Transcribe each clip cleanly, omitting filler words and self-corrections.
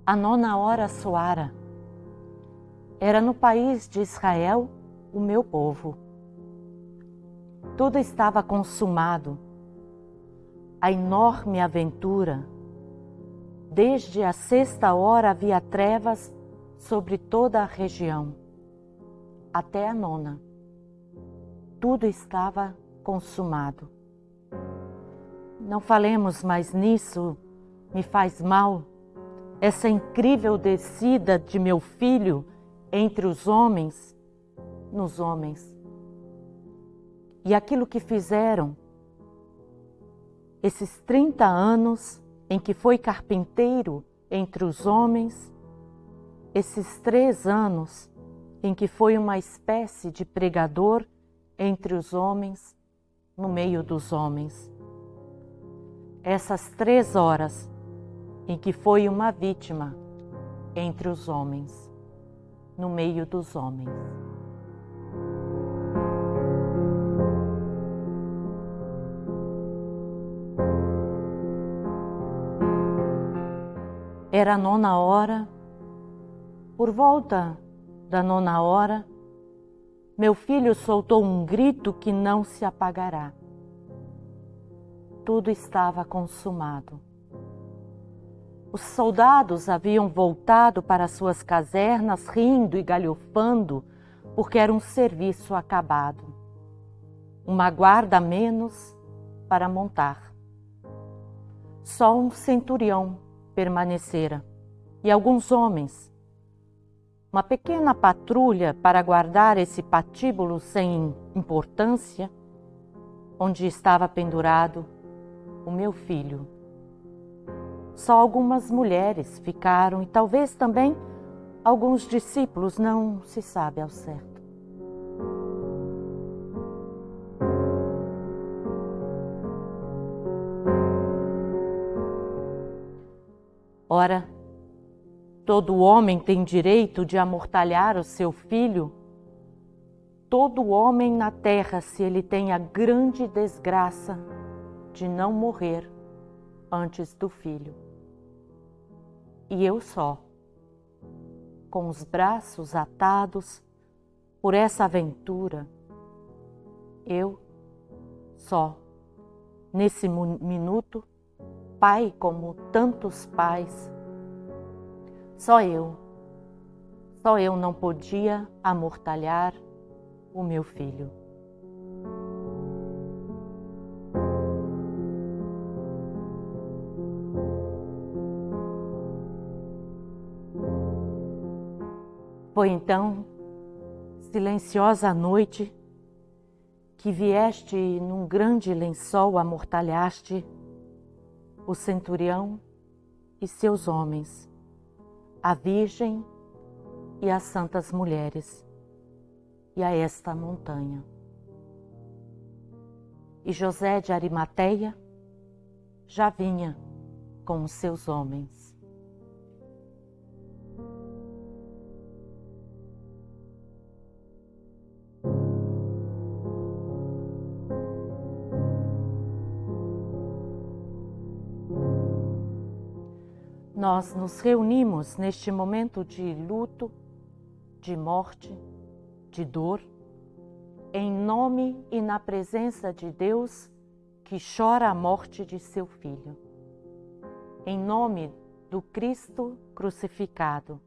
A 9ª hora soara. Era no país de Israel o meu povo. Tudo estava consumado. A enorme aventura. Desde a 6ª hora havia trevas sobre toda a região. Até a 9ª. Tudo estava consumado. Não falemos mais nisso, me faz mal. Essa incrível descida de meu filho entre os homens, nos homens. E aquilo que fizeram, esses 30 anos em que foi carpinteiro entre os homens, esses 3 anos em que foi uma espécie de pregador entre os homens, no meio dos homens. Essas 3 horas em que foi uma vítima entre os homens, no meio dos homens. Era a 9ª hora, por volta da 9ª hora, meu filho soltou um grito que não se apagará. Tudo estava consumado. Os soldados haviam voltado para suas casernas rindo e galhofando, porque era um serviço acabado. Uma guarda a menos para montar. Só um centurião permanecera e alguns homens. Uma pequena patrulha para guardar esse patíbulo sem importância, onde estava pendurado o meu filho. Só algumas mulheres ficaram e talvez também alguns discípulos, não se sabe ao certo. Ora, todo homem tem direito de amortalhar o seu filho. Todo homem na terra, se ele tem a grande desgraça de não morrer antes do filho. E eu só, com os braços atados por essa aventura, eu só, nesse minuto, pai como tantos pais, só eu não podia amortalhar o meu filho. Foi então, silenciosa noite, que vieste num grande lençol amortalhaste o centurião e seus homens, a Virgem e as santas mulheres, e a esta montanha. E José de Arimateia já vinha com os seus homens. Nós nos reunimos neste momento de luto, de morte, de dor, em nome e na presença de Deus que chora a morte de seu Filho. Em nome do Cristo crucificado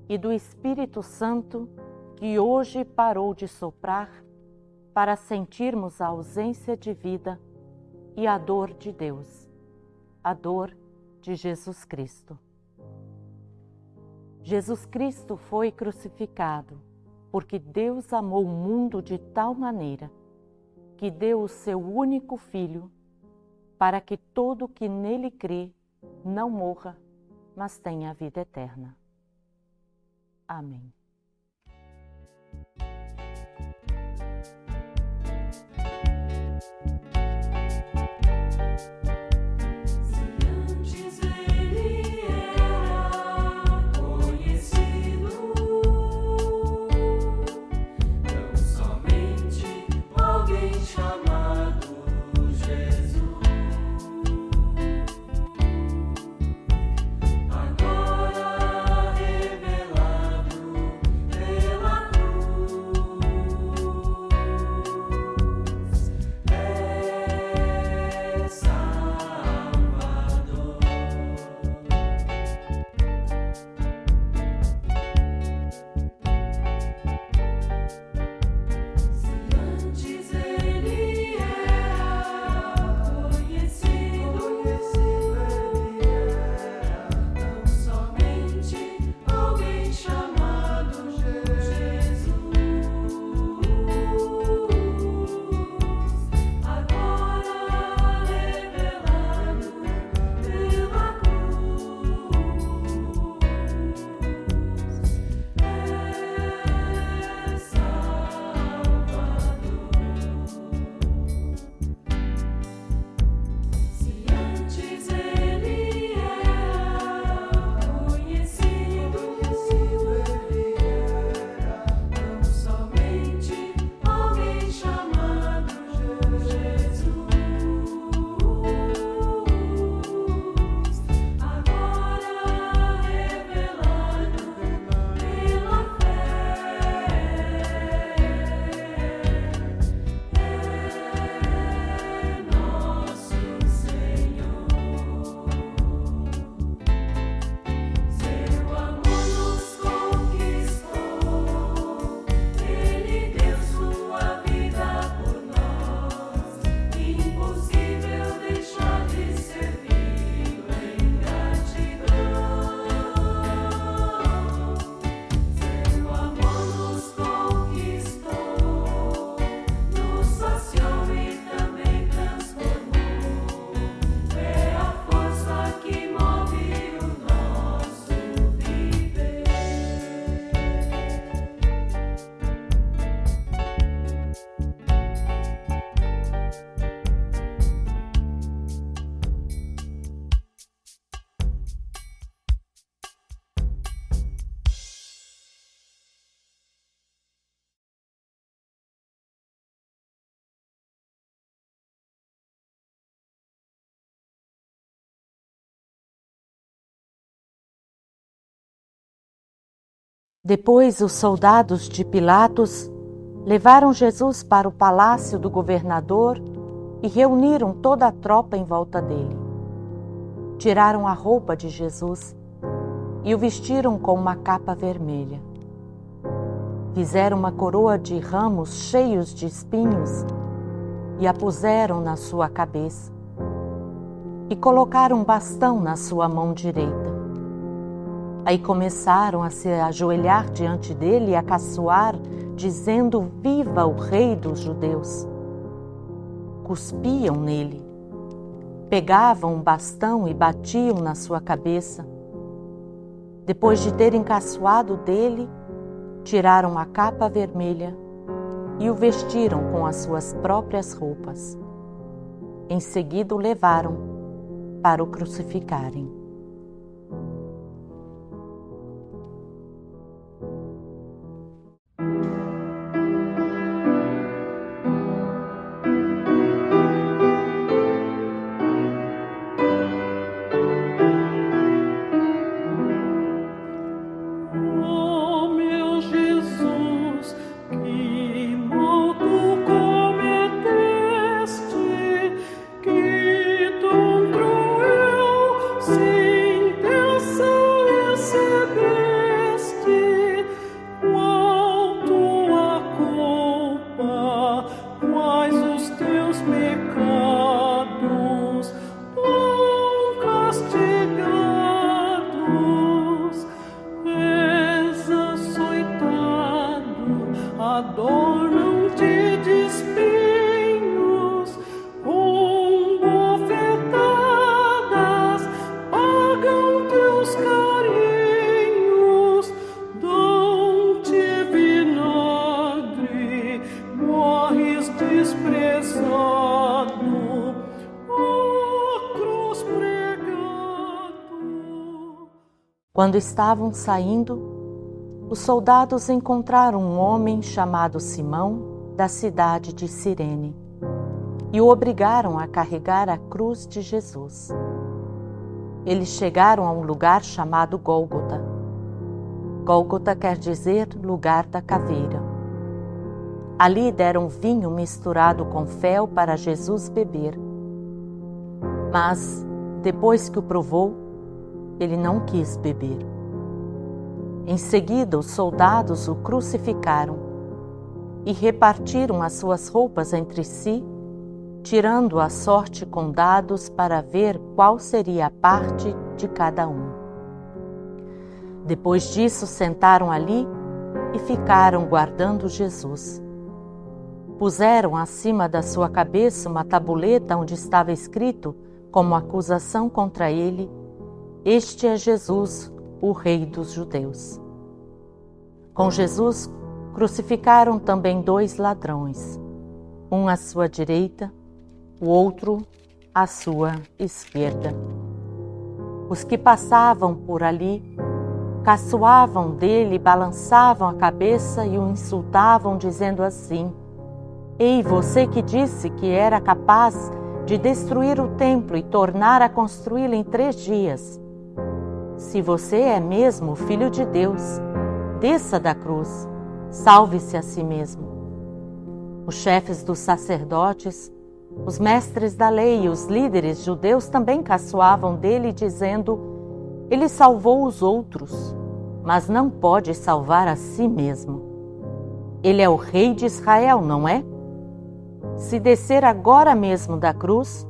e do Espírito Santo que hoje parou de soprar para sentirmos a ausência de vida e a dor de Deus, a dor de Jesus Cristo. Jesus Cristo foi crucificado porque Deus amou o mundo de tal maneira que deu o seu único Filho para que todo que nele crê não morra, mas tenha a vida eterna. Amém. Agora Depois os soldados de Pilatos levaram Jesus para o palácio do governador e reuniram toda a tropa em volta dele. Tiraram a roupa de Jesus e o vestiram com uma capa vermelha. Fizeram uma coroa de ramos cheios de espinhos e a puseram na sua cabeça. E colocaram um bastão na sua mão direita. Aí começaram a se ajoelhar diante dele e a caçoar, dizendo: Viva o Rei dos Judeus! Cuspiam nele, pegavam um bastão e batiam na sua cabeça. Depois de terem caçoado dele, tiraram a capa vermelha e o vestiram com as suas próprias roupas. Em seguida o levaram para o crucificarem. Adornam-te de espinhos, com bofetadas, pagam teus carinhos, dão-te vinagre, morres desprezado, ó cruz pregado. Quando estavam saindo, os soldados encontraram um homem chamado Simão, da cidade de Cirene, e o obrigaram a carregar a cruz de Jesus. Eles chegaram a um lugar chamado Gólgota. Gólgota quer dizer lugar da caveira. Ali deram vinho misturado com fel para Jesus beber. Mas, depois que o provou, ele não quis beber. Em seguida, os soldados o crucificaram e repartiram as suas roupas entre si tirando a sorte com dados para ver qual seria a parte de cada um. Depois disso, sentaram ali e ficaram guardando Jesus. Puseram acima da sua cabeça uma tabuleta onde estava escrito, como acusação contra ele: "Este é Jesus, o Rei dos Judeus." Com Jesus crucificaram também 2 ladrões, um à sua direita, o outro à sua esquerda. Os que passavam por ali caçoavam dele, balançavam a cabeça e o insultavam, dizendo assim: "Ei, você que disse que era capaz de destruir o templo e tornar a construí-lo em 3 dias. Se você é mesmo o Filho de Deus, desça da cruz, salve-se a si mesmo." Os chefes dos sacerdotes, os mestres da lei e os líderes judeus também caçoavam dele, dizendo: "Ele salvou os outros, mas não pode salvar a si mesmo. Ele é o Rei de Israel, não é? Se descer agora mesmo da cruz,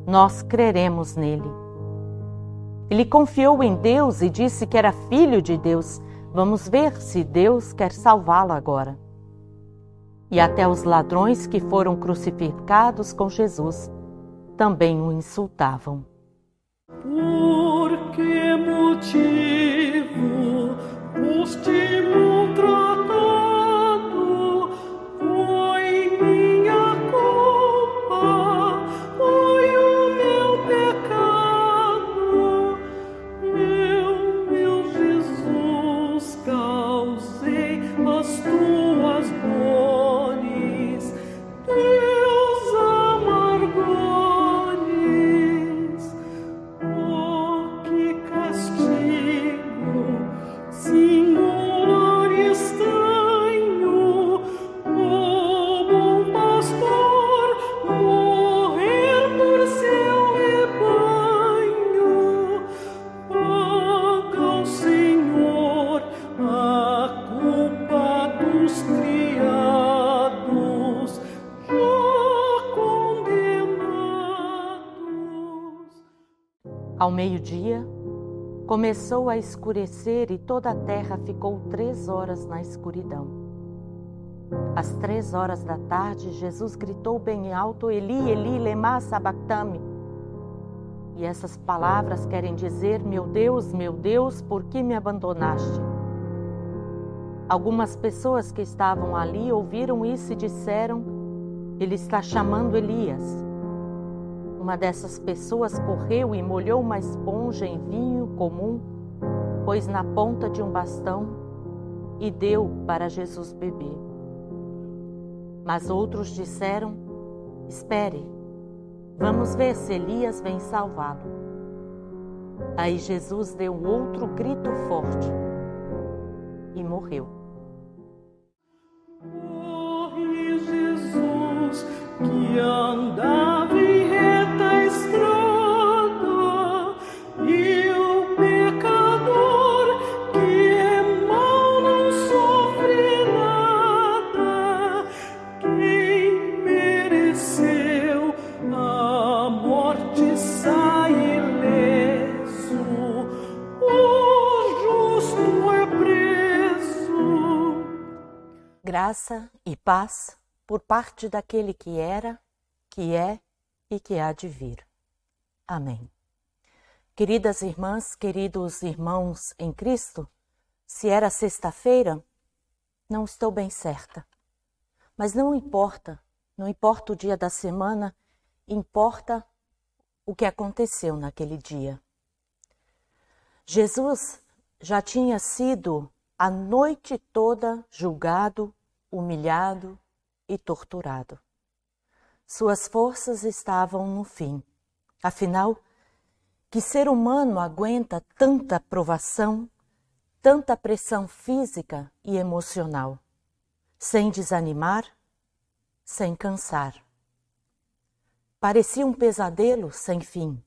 nós creremos nele." Ele confiou em Deus e disse que era filho de Deus. Vamos ver se Deus quer salvá-lo agora. E até os ladrões que foram crucificados com Jesus também o insultavam. Por que motivo foste maltratado? Foi minha culpa, foi o meu pecado. Meu Jesus, causei as tuas dores, teus amargores. Oh, que castigo singular e estranho, o bom pastor morrer por seu rebanho. Paga ao Senhor a culpa dos criados já condenados. Ao meio-dia, começou a escurecer e toda a terra ficou 3 horas na escuridão. Às 3 horas da tarde, Jesus gritou bem alto: "Eli, Eli, lema sabachthani." E essas palavras querem dizer: meu Deus, por que me abandonaste?" Algumas pessoas que estavam ali ouviram isso e disseram: "Ele está chamando Elias." Uma dessas pessoas correu e molhou uma esponja em vinho comum, pôs na ponta de um bastão e deu para Jesus beber. Mas outros disseram: "Espere, vamos ver se Elias vem salvá-lo." Aí Jesus deu outro grito forte e morreu. Morre Jesus, que andava em reta estrada, e o pecador que é mau não sofre nada. Quem mereceu a morte sai ileso, o justo é preso. Graça e paz por parte daquele que era, que é e que há de vir. Amém. Queridas irmãs, queridos irmãos em Cristo, se era sexta-feira, não estou bem certa. Mas não importa o dia da semana, importa o que aconteceu naquele dia. Jesus já tinha sido a noite toda julgado, humilhado e torturado. Suas forças estavam no fim. Afinal, que ser humano aguenta tanta provação, tanta pressão física e emocional, sem desanimar, sem cansar? Parecia um pesadelo sem fim.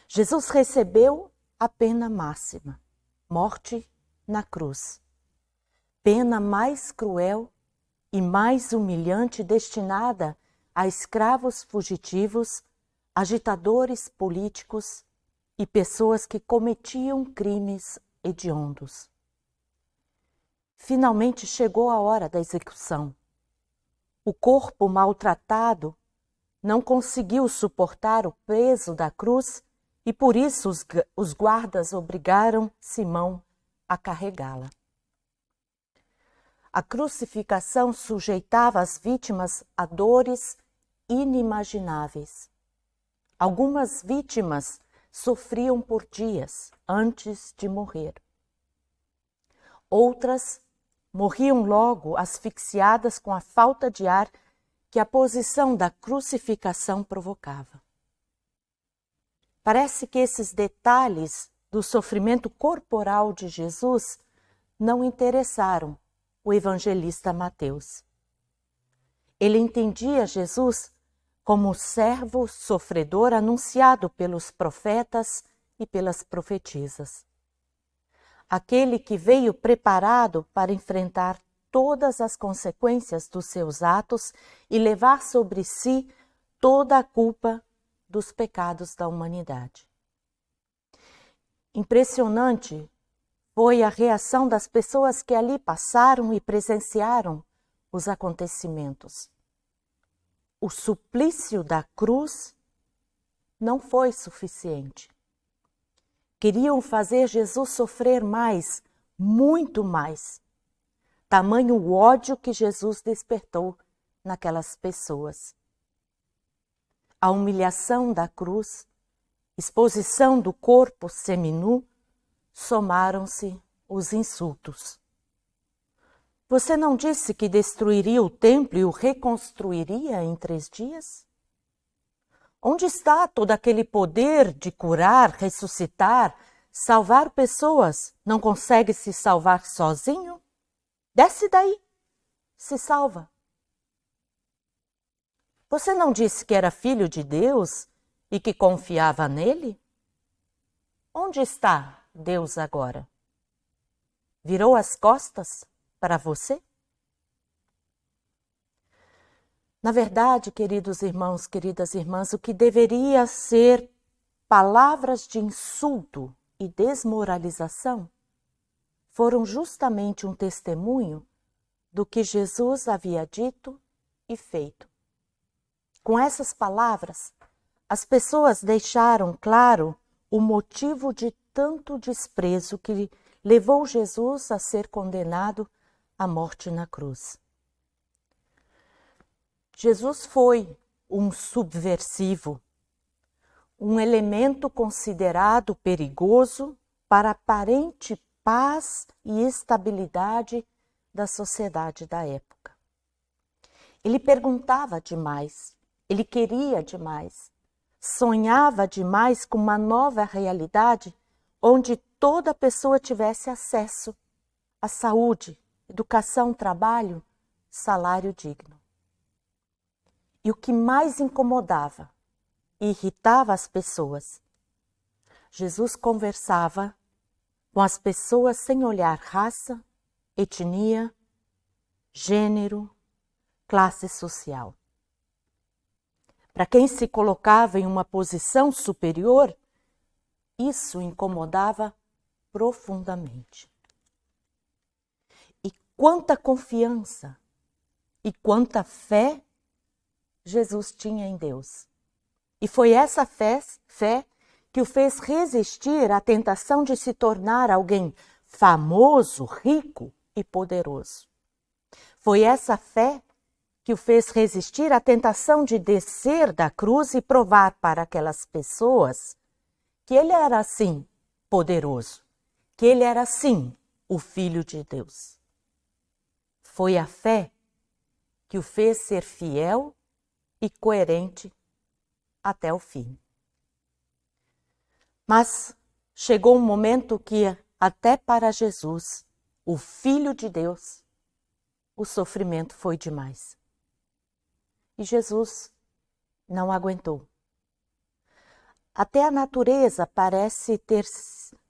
Jesus recebeu a pena máxima, morte na cruz. Pena mais cruel e mais humilhante destinada a escravos fugitivos, agitadores políticos e pessoas que cometiam crimes hediondos. Finalmente chegou a hora da execução. O corpo maltratado não conseguiu suportar o peso da cruz e por isso os guardas obrigaram Simão a carregá-la. A crucificação sujeitava as vítimas a dores inimagináveis. Algumas vítimas sofriam por dias antes de morrer. Outras morriam logo asfixiadas com a falta de ar que a posição da crucificação provocava. Parece que esses detalhes do sofrimento corporal de Jesus não interessaram o evangelista Mateus. Ele entendia Jesus como o servo sofredor anunciado pelos profetas e pelas profetisas. Aquele que veio preparado para enfrentar todas as consequências dos seus atos e levar sobre si toda a culpa dos pecados da humanidade. Impressionante foi a reação das pessoas que ali passaram e presenciaram os acontecimentos. O suplício da cruz não foi suficiente. Queriam fazer Jesus sofrer mais, muito mais. Tamanho o ódio que Jesus despertou naquelas pessoas. A humilhação da cruz, exposição do corpo seminu, somaram-se os insultos. Você não disse que destruiria o templo e o reconstruiria em 3 dias? Onde está todo aquele poder de curar, ressuscitar, salvar pessoas? Não consegue se salvar sozinho? Desce daí, se salva. Você não disse que era filho de Deus e que confiava nele? Onde está Deus agora? Virou as costas para você? Na verdade, queridos irmãos, queridas irmãs, o que deveria ser palavras de insulto e desmoralização foram justamente um testemunho do que Jesus havia dito e feito. Com essas palavras, as pessoas deixaram claro o motivo de tanto desprezo que levou Jesus a ser condenado à morte na cruz. Jesus foi um subversivo, um elemento considerado perigoso para a aparente paz e estabilidade da sociedade da época. Ele perguntava demais, ele queria demais, sonhava demais com uma nova realidade onde toda pessoa tivesse acesso à saúde, educação, trabalho, salário digno. E o que mais incomodava e irritava as pessoas, Jesus conversava com as pessoas sem olhar raça, etnia, gênero, classe social. Para quem se colocava em uma posição superior, isso incomodava profundamente. E quanta confiança e quanta fé Jesus tinha em Deus. E foi essa fé que o fez resistir à tentação de se tornar alguém famoso, rico e poderoso. Foi essa fé que o fez resistir à tentação de descer da cruz e provar para aquelas pessoas que ele era sim poderoso, que ele era sim o Filho de Deus. Foi a fé que o fez ser fiel e coerente até o fim. Mas chegou um momento que até para Jesus, o Filho de Deus, o sofrimento foi demais. E Jesus não aguentou. Até a natureza parece ter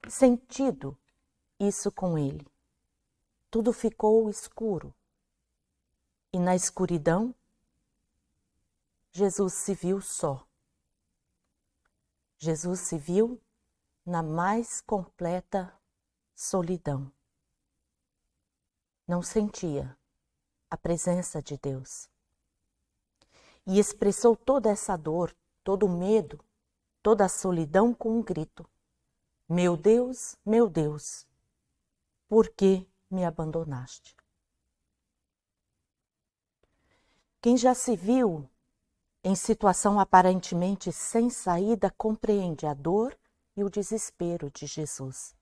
sentido isso com ele. Tudo ficou escuro. E na escuridão, Jesus se viu só. Jesus se viu na mais completa solidão. Não sentia a presença de Deus. E expressou toda essa dor, todo o medo, toda a solidão com um grito: meu Deus, por que me abandonaste? Quem já se viu em situação aparentemente sem saída compreende a dor e o desespero de Jesus.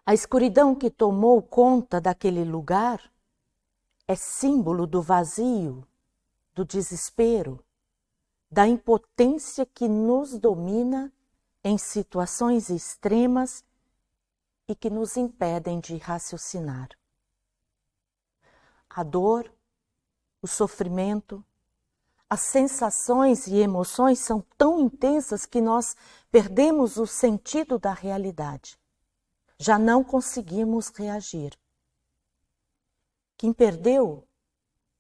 A escuridão que tomou conta daquele lugar é símbolo do vazio, do desespero, da impotência que nos domina em situações extremas e que nos impedem de raciocinar. A dor, o sofrimento, as sensações e emoções são tão intensas que nós perdemos o sentido da realidade. Já não conseguimos reagir. Quem perdeu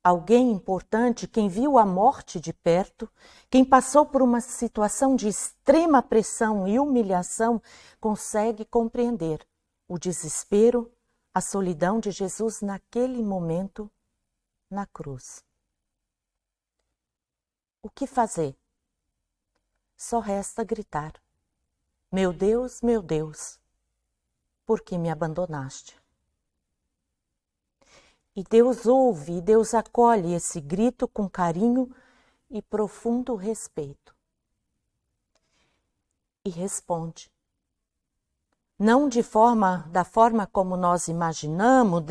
alguém importante, quem viu a morte de perto, quem passou por uma situação de extrema pressão e humilhação, consegue compreender o desespero, a solidão de Jesus naquele momento na cruz. O que fazer? Só resta gritar: meu Deus, por que me abandonaste? E Deus ouve, e Deus acolhe esse grito com carinho e profundo respeito. E responde. Não da forma como nós imaginamos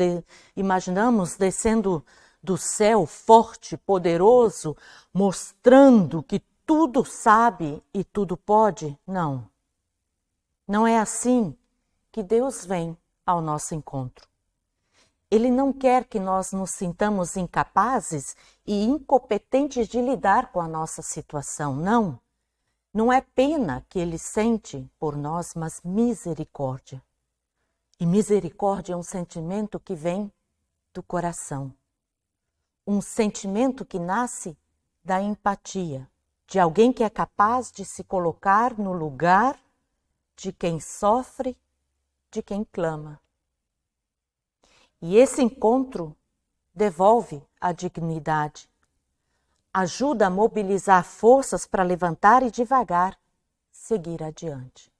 descendo do céu forte, poderoso, mostrando que tudo sabe e tudo pode. Não. Não é assim que Deus vem ao nosso encontro. Ele não quer que nós nos sintamos incapazes e incompetentes de lidar com a nossa situação, não. Não é pena que Ele sente por nós, mas misericórdia. E misericórdia é um sentimento que vem do coração. Um sentimento que nasce da empatia, de alguém que é capaz de se colocar no lugar de quem sofre, de quem clama. E esse encontro devolve a dignidade, ajuda a mobilizar forças para levantar e devagar seguir adiante.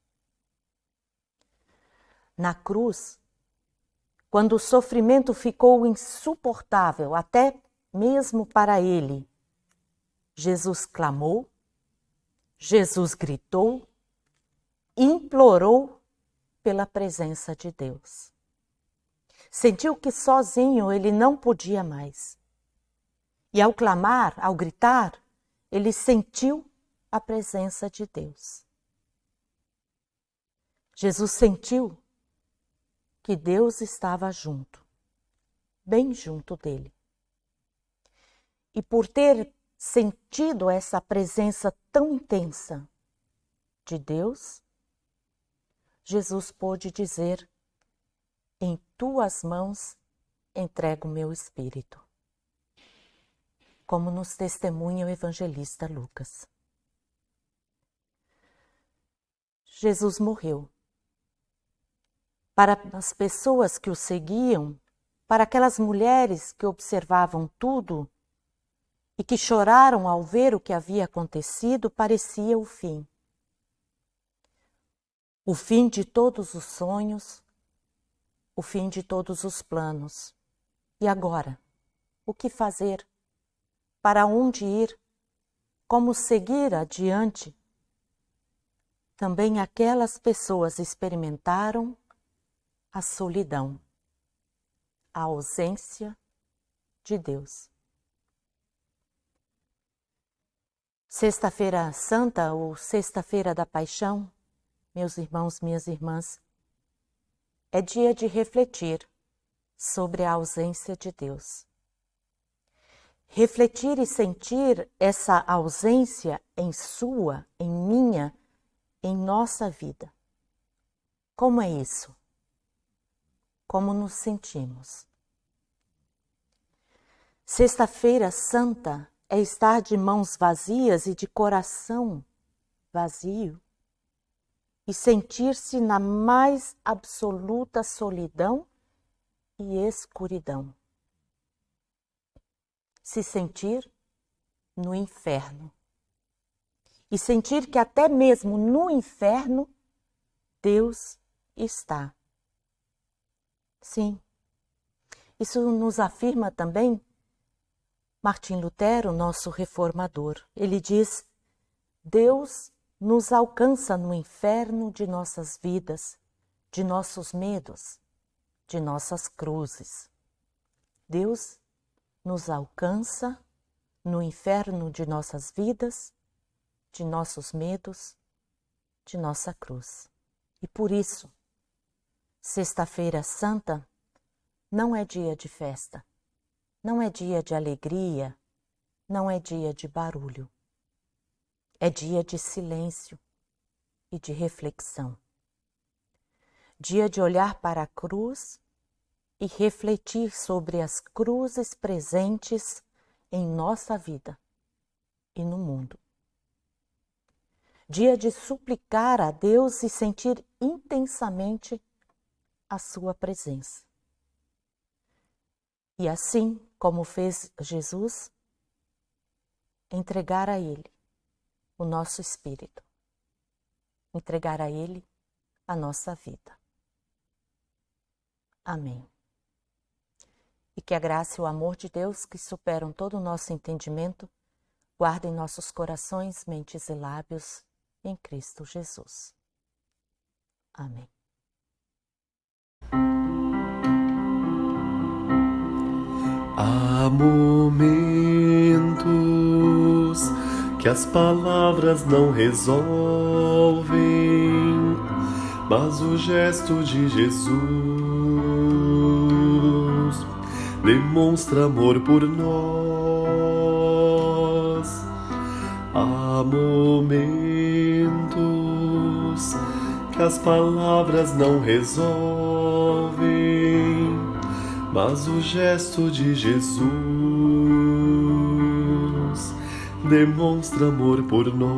Na cruz, quando o sofrimento ficou insuportável, até mesmo para ele, Jesus clamou, Jesus gritou, implorou pela presença de Deus. Sentiu que sozinho ele não podia mais. E ao clamar, ao gritar, ele sentiu a presença de Deus. Jesus sentiu que Deus estava junto, bem junto dele. E por ter sentido essa presença tão intensa de Deus, Jesus pôde dizer: em tuas mãos entrego o meu espírito, como nos testemunha o evangelista Lucas. Jesus morreu. Para as pessoas que o seguiam, para aquelas mulheres que observavam tudo e que choraram ao ver o que havia acontecido, parecia o fim. O fim de todos os sonhos, o fim de todos os planos. E agora? O que fazer? Para onde ir? Como seguir adiante? Também aquelas pessoas experimentaram a solidão, a ausência de Deus. Sexta-feira Santa ou Sexta-feira da Paixão, meus irmãos, minhas irmãs, é dia de refletir sobre a ausência de Deus. Refletir e sentir essa ausência em sua, em minha, em nossa vida. Como é isso? Como nos sentimos? Sexta-feira Santa é estar de mãos vazias e de coração vazio e sentir-se na mais absoluta solidão e escuridão. Se sentir no inferno. E sentir que até mesmo no inferno Deus está. Sim, isso nos afirma também Martim Lutero, nosso reformador. Ele diz: Deus nos alcança no inferno de nossas vidas, de nossos medos, de nossas cruzes. Deus nos alcança no inferno de nossas vidas, de nossos medos, de nossa cruz. E por isso, Sexta-feira Santa não é dia de festa, não é dia de alegria, não é dia de barulho. É dia de silêncio e de reflexão. Dia de olhar para a cruz e refletir sobre as cruzes presentes em nossa vida e no mundo. Dia de suplicar a Deus e sentir intensamente a sua presença. E assim como fez Jesus, entregar a Ele o nosso espírito, entregar a Ele a nossa vida. Amém. E que a graça e o amor de Deus, que superam todo o nosso entendimento, guardem nossos corações, mentes e lábios em Cristo Jesus. Amém. Há momentos que as palavras não resolvem, mas o gesto de Jesus demonstra amor por nós. Há momentos que as palavras não resolvem, mas o gesto de Jesus demonstra amor por nós.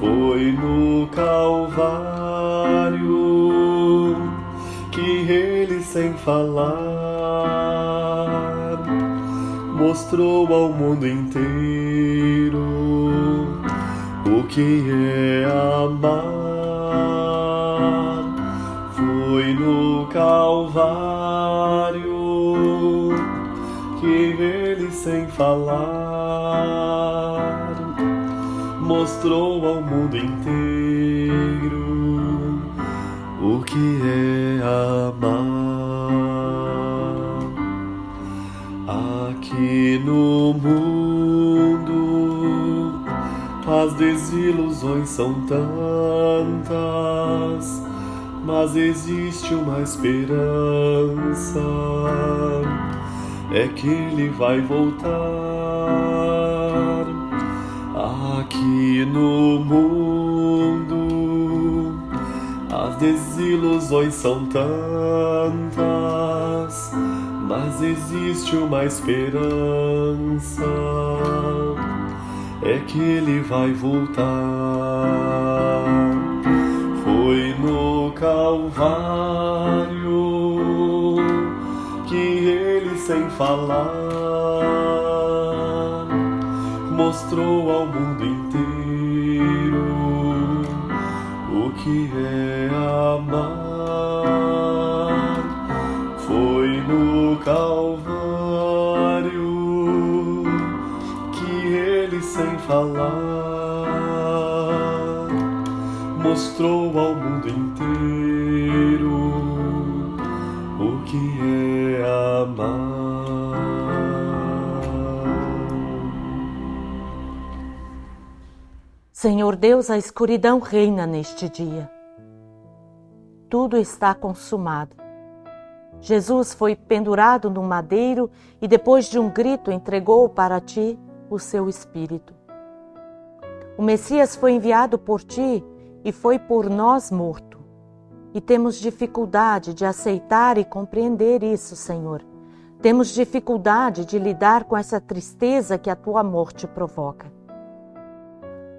Foi no Calvário que Ele, sem falar, mostrou ao mundo inteiro o que é amar. Foi no Calvário que Ele, sem falar, mostrou ao mundo inteiro o que é amar. Aqui no mundo as desilusões são tantas, mas existe uma esperança, é que Ele vai voltar. Aqui no mundo as desilusões são tantas, mas existe uma esperança, é que Ele vai voltar. Foi no Calvário que Ele, sem falar, mostrou ao mundo inteiro o que é amar. Foi no Calvário que Ele, sem falar, mostrou ao mundo inteiro o que é amar. Senhor Deus, a escuridão reina neste dia. Tudo está consumado. Jesus foi pendurado no madeiro e depois de um grito entregou para ti o seu espírito. O Messias foi enviado por ti e foi por nós morto. E temos dificuldade de aceitar e compreender isso, Senhor. Temos dificuldade de lidar com essa tristeza que a tua morte provoca.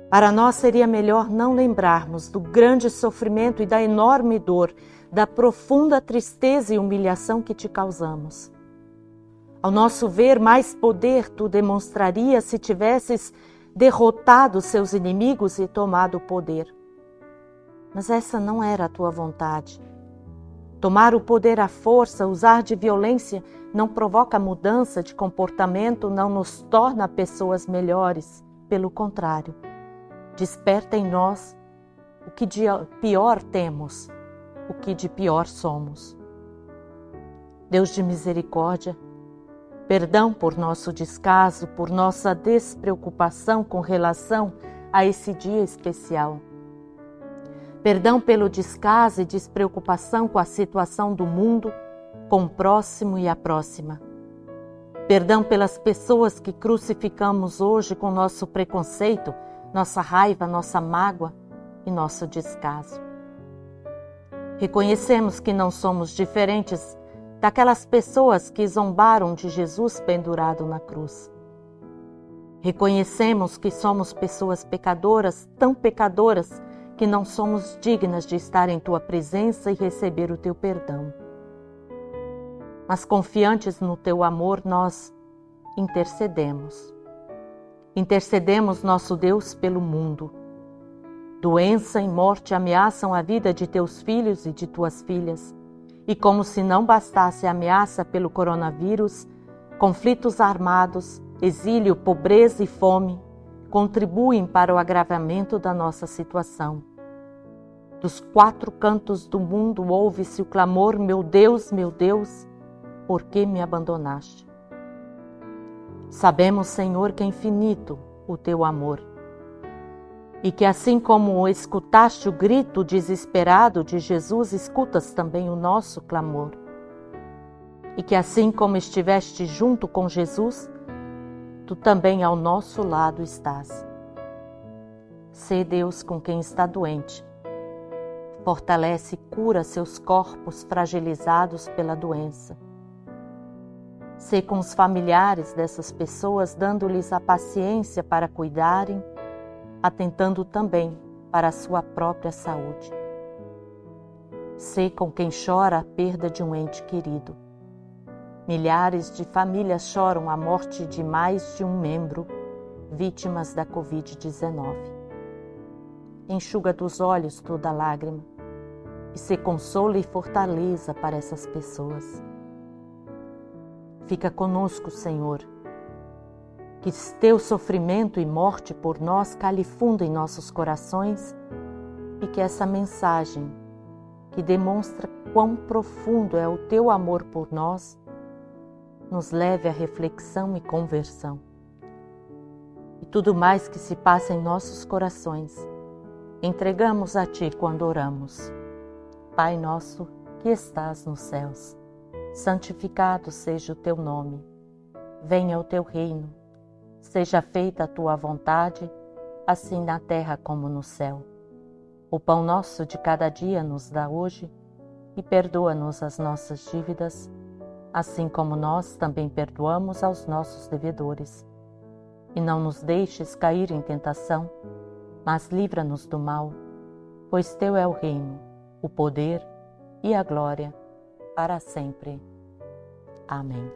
Para nós seria melhor não lembrarmos do grande sofrimento e da enorme dor, da profunda tristeza e humilhação que te causamos. Ao nosso ver, mais poder tu demonstrarias se tivesses derrotado seus inimigos e tomado o poder. Mas essa não era a tua vontade. Tomar o poder à força, usar de violência, não provoca mudança de comportamento, não nos torna pessoas melhores. Pelo contrário, desperta em nós o que de pior temos, o que de pior somos. Deus de misericórdia, perdão por nosso descaso, por nossa despreocupação com relação a esse dia especial. Perdão pelo descaso e despreocupação com a situação do mundo, com o próximo e a próxima. Perdão pelas pessoas que crucificamos hoje com nosso preconceito, nossa raiva, nossa mágoa e nosso descaso. Reconhecemos que não somos diferentes daquelas pessoas que zombaram de Jesus pendurado na cruz. Reconhecemos que somos pessoas pecadoras, tão pecadoras, que não somos dignas de estar em tua presença e receber o teu perdão. Mas confiantes no teu amor, nós intercedemos. Intercedemos, nosso Deus, pelo mundo. Doença e morte ameaçam a vida de teus filhos e de tuas filhas. E como se não bastasse a ameaça pelo coronavírus, conflitos armados, exílio, pobreza e fome contribuem para o agravamento da nossa situação. Dos 4 cantos do mundo ouve-se o clamor: meu Deus, por que me abandonaste? Sabemos, Senhor, que é infinito o teu amor e que assim como escutaste o grito desesperado de Jesus, escutas também o nosso clamor. E que assim como estiveste junto com Jesus, tu também ao nosso lado estás. Sê Deus com quem está doente. Fortalece e cura seus corpos fragilizados pela doença. Sê com os familiares dessas pessoas, dando-lhes a paciência para cuidarem, atentando também para a sua própria saúde. Sê com quem chora a perda de um ente querido. Milhares de famílias choram a morte de mais de um membro, vítimas da Covid-19. Enxuga dos olhos toda lágrima e sê consolo e fortaleza para essas pessoas. Fica conosco, Senhor, que teu sofrimento e morte por nós cale fundo em nossos corações e que essa mensagem, que demonstra quão profundo é o teu amor por nós, nos leve à reflexão e conversão. E tudo mais que se passa em nossos corações, entregamos a Ti quando oramos. Pai nosso que estás nos céus, santificado seja o Teu nome. Venha o Teu reino. Seja feita a Tua vontade, assim na terra como no céu. O pão nosso de cada dia nos dá hoje e perdoa-nos as nossas dívidas, assim como nós também perdoamos aos nossos devedores. E não nos deixes cair em tentação, mas livra-nos do mal, pois Teu é o reino, o poder e a glória, para sempre. Amém.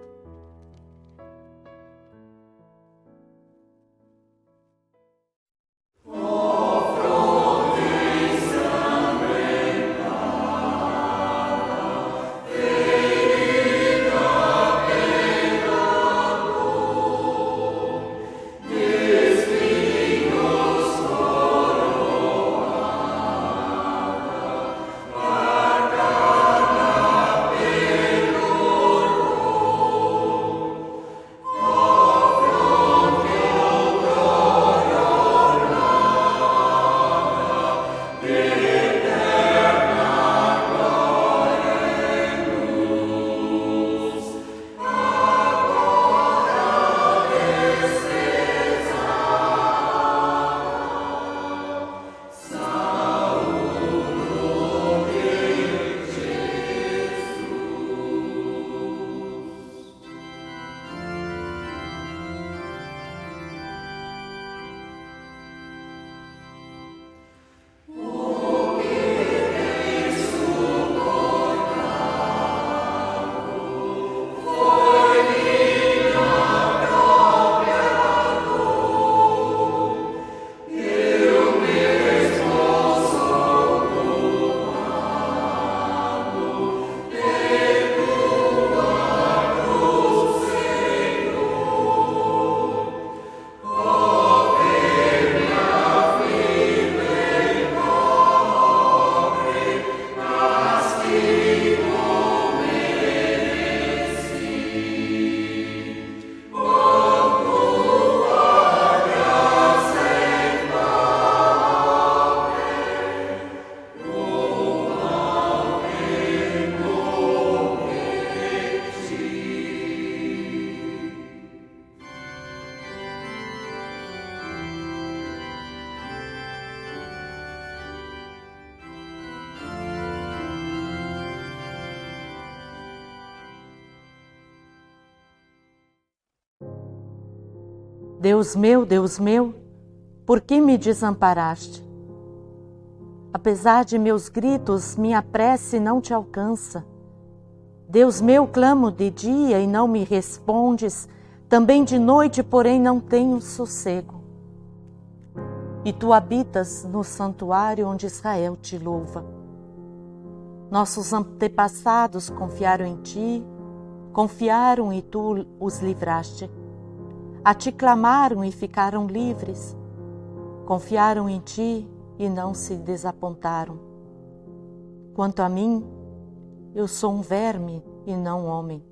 Deus meu, por que me desamparaste? Apesar de meus gritos, minha prece não te alcança. Deus meu, clamo de dia e não me respondes, também de noite, porém não tenho sossego. E tu habitas no santuário onde Israel te louva. Nossos antepassados confiaram em ti, confiaram e tu os livraste. A ti clamaram e ficaram livres. Confiaram em ti e não se desapontaram. Quanto a mim, eu sou um verme e não homem.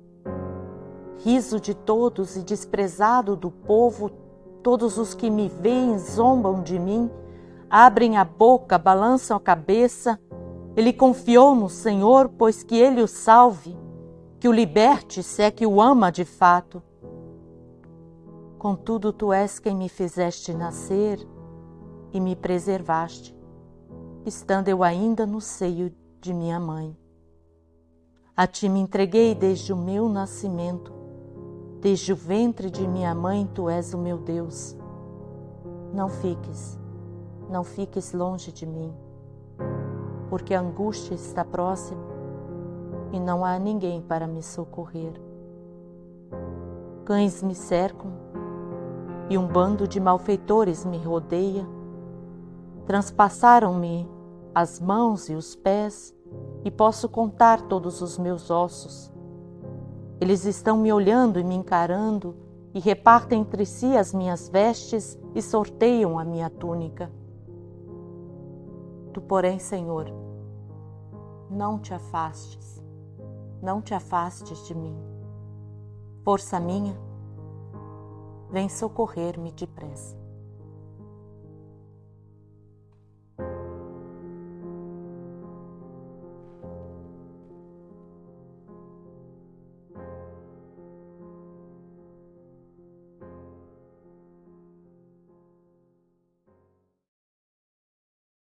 Riso de todos e desprezado do povo, todos os que me veem zombam de mim, abrem a boca, balançam a cabeça. Ele confiou no Senhor, pois que Ele o salve, que o liberte, se é que o ama de fato. Contudo, tu és quem me fizeste nascer e me preservaste, estando eu ainda no seio de minha mãe. A ti me entreguei desde o meu nascimento, desde o ventre de minha mãe tu és o meu Deus. Não fiques longe de mim, porque a angústia está próxima e não há ninguém para me socorrer. Cães me cercam e um bando de malfeitores me rodeia. Transpassaram-me as mãos e os pés e posso contar todos os meus ossos. Eles estão me olhando e me encarando e repartem entre si as minhas vestes e sorteiam a minha túnica. Tu, porém, Senhor, não te afastes de mim. Força minha, vem socorrer-me depressa.